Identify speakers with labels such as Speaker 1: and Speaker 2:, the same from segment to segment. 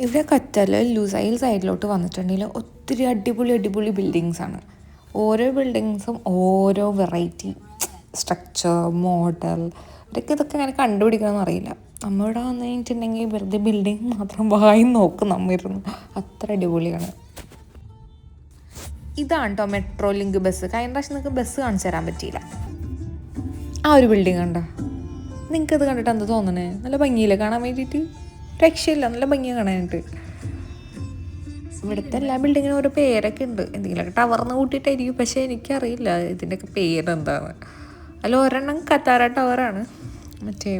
Speaker 1: ഇവിടെ ഖത്തറിൽ ലുസൈൽ സൈഡിലോട്ട് വന്നിട്ടുണ്ടെങ്കിൽ ഒത്തിരി അടിപൊളി ബിൽഡിങ്സാണ്. ഓരോ ബിൽഡിങ്സും ഓരോ വെറൈറ്റി സ്ട്രക്ചർ, മോഡൽ, ഇതൊക്കെ അങ്ങനെ കണ്ടുപിടിക്കണമെന്ന് അറിയില്ല. നമ്മളിവിടെ വന്നു കഴിഞ്ഞിട്ടുണ്ടെങ്കിൽ വെറുതെ ബിൽഡിങ് മാത്രം വായി നോക്കും നമ്മിരുന്നു. അത്ര അടിപൊളിയാണ്. ഇതാണ് കേട്ടോ മെട്രോ ലിങ്ക് ബസ്. കഴിഞ്ഞ പ്രാവശ്യം നിങ്ങൾക്ക് ബസ് കാണിച്ചു തരാൻ പറ്റിയില്ല. ആ ഒരു ബിൽഡിംഗ് കണ്ടോ? നിങ്ങൾക്കത് കണ്ടിട്ട് എന്താ തോന്നണേ? നല്ല ഭംഗിയില്ലേ കാണാൻ വേണ്ടിയിട്ട്? രക്ഷയില്ല, നല്ല ഭംഗിയാണ് കാണാനായിട്ട്. ഇവിടുത്തെ എല്ലാ ബിൽഡിങ്ങിനും ഓരോ പേരൊക്കെ ഉണ്ട്. എന്തെങ്കിലുമൊക്കെ ടവർന്ന് കൂട്ടിയിട്ടായിരിക്കും, പക്ഷേ എനിക്കറിയില്ല ഇതിൻ്റെയൊക്കെ പേരെന്താണ്. അതിൽ ഒരെണ്ണം കത്താര ടവറാണ്, മറ്റേ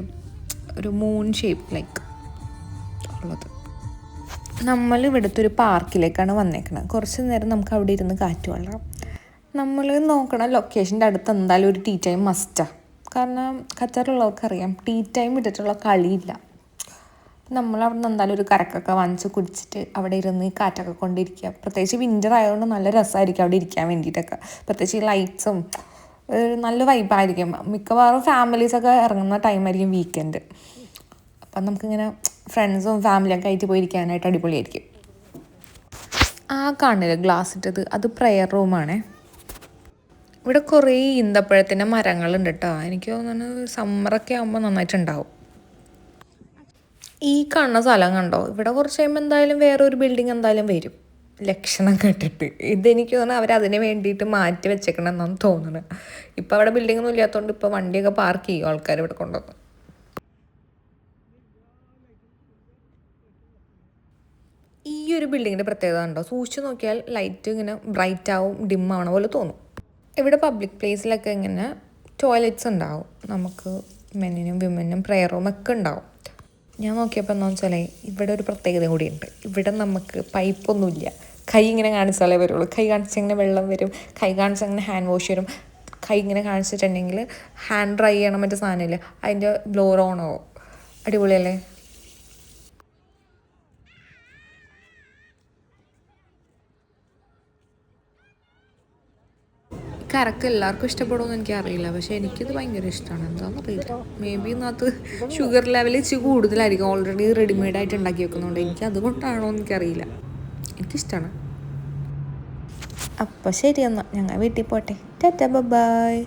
Speaker 1: ഒരു മൂൺ ഷേപ്പ് ലൈക്ക് ഉള്ളത്. നമ്മൾ ഇവിടുത്തെ ഒരു പാർക്കിലേക്കാണ് വന്നേക്കുന്നത്. കുറച്ച് നേരം നമുക്ക് അവിടെ ഇരുന്ന് കാറ്റ് കൊള്ളാം. നമ്മൾ നോക്കണ ലൊക്കേഷൻ്റെ അടുത്ത് എന്തായാലും ഒരു ടീ ടൈം മസ്റ്റാണ്. കാരണം ഖത്തറിലുള്ളവർക്കറിയാം ടീ ടൈം ഇട്ടിട്ടുള്ള കളിയില്ല. നമ്മളവിടെ നിന്ന് എന്തായാലും ഒരു കരക്കൊക്കെ വാങ്ങിച്ച് കുടിച്ചിട്ട് അവിടെ ഇരുന്ന് കാറ്റൊക്കെ കൊണ്ടിരിക്കുക. പ്രത്യേകിച്ച് വിൻ്റർ ആയതുകൊണ്ട് നല്ല രസമായിരിക്കും അവിടെ ഇരിക്കാൻ വേണ്ടിയിട്ടൊക്കെ. പ്രത്യേകിച്ച് ഈ ലൈറ്റ്സും നല്ല വൈബായിരിക്കും. മിക്കവാറും ഫാമിലീസൊക്കെ ഇറങ്ങുന്ന ടൈമായിരിക്കും വീക്കെൻഡ്. അപ്പം നമുക്കിങ്ങനെ ഫ്രണ്ട്സും ഫാമിലിയൊക്കെ ആയിട്ട് പോയിരിക്കാനായിട്ട് അടിപൊളിയായിരിക്കും. ആ കാണില്ല ഗ്ലാസ് ഇട്ടത്, അത് പ്രെയർ റൂമാണേ. ഇവിടെ കുറേ ഈന്തപ്പഴത്തിൻ്റെ മരങ്ങളുണ്ട് കേട്ടോ. എനിക്ക് തോന്നുന്നു സമ്മറൊക്കെ ആകുമ്പോൾ നന്നായിട്ടുണ്ടാവും. ഈ കാണുന്ന സ്ഥലം കണ്ടോ? ഇവിടെ കുറച്ച് കഴിയുമ്പോൾ എന്തായാലും വേറൊരു ബിൽഡിംഗ് എന്തായാലും വരും, ലക്ഷണം കേട്ടിട്ട്. ഇതെനിക്ക് തോന്നുന്നു അവരതിന് വേണ്ടിയിട്ട് മാറ്റി വെച്ചേക്കണമെന്നാണ് തോന്നുന്നത്. ഇപ്പം അവിടെ ബിൽഡിംഗ് ഒന്നും ഇല്ലാത്തതുകൊണ്ട് ഇപ്പോൾ വണ്ടിയൊക്കെ പാർക്ക് ചെയ്യും ആൾക്കാർ ഇവിടെ കൊണ്ടുവന്ന്. ഈ ഒരു ബിൽഡിങ്ങിൻ്റെ പ്രത്യേകത ഉണ്ടോ? സൂക്ഷിച്ച് നോക്കിയാൽ ലൈറ്റ് ഇങ്ങനെ ബ്രൈറ്റ് ആവും, ഡിം ആവണ പോലെ തോന്നും. ഇവിടെ പബ്ലിക് പ്ലേസിലൊക്കെ ഇങ്ങനെ ടോയ്ലറ്റ്സ് ഉണ്ടാവും. നമുക്ക് മെന്നിനും വിമനും പ്രെയർ റൂമൊക്കെ ഉണ്ടാവും. ഞാൻ നോക്കിയപ്പോൾ എന്താണെന്ന് വെച്ചാൽ ഇവിടെ ഒരു പ്രത്യേകത കൂടിയുണ്ട്. ഇവിടെ നമുക്ക് പൈപ്പൊന്നുമില്ല. കൈ ഇങ്ങനെ കാണിച്ചാലേ വരുള്ളൂ. കൈ കാണിച്ചിങ്ങനെ വെള്ളം വരും, കൈ കാണിച്ചങ്ങനെ ഹാൻഡ് വാഷ് വരും. കൈ ഇങ്ങനെ കാണിച്ചിട്ടുണ്ടെങ്കിൽ ഹാൻഡ് ഡ്രൈ ചെയ്യണം മറ്റേ സാധനമില്ല, അതിൻ്റെ ബ്ലോർ ഓൺ ആവും. അടിപൊളിയല്ലേ? കറക്ക് എല്ലാവർക്കും ഇഷ്ടപ്പെടുമെന്ന് എനിക്കറിയില്ല, പക്ഷേ എനിക്കിത് ഭയങ്കര ഇഷ്ടമാണ്. എന്താണെന്ന് അറിയില്ല, മേ ബി ഇതിനകത്ത് ഷുഗർ ലെവൽ ഇച്ചിരി കൂടുതലായിരിക്കും. ഓൾറെഡി റെഡിമെയ്ഡായിട്ട് ഉണ്ടാക്കി വെക്കുന്നുണ്ട്. എനിക്ക് അതുകൊണ്ടാണോ എന്ന് എനിക്കറിയില്ല, എനിക്കിഷ്ടമാണ്. അപ്പോൾ ശരി എന്നാൽ ഞങ്ങൾ വീട്ടിൽ പോട്ടെ. Tata bye.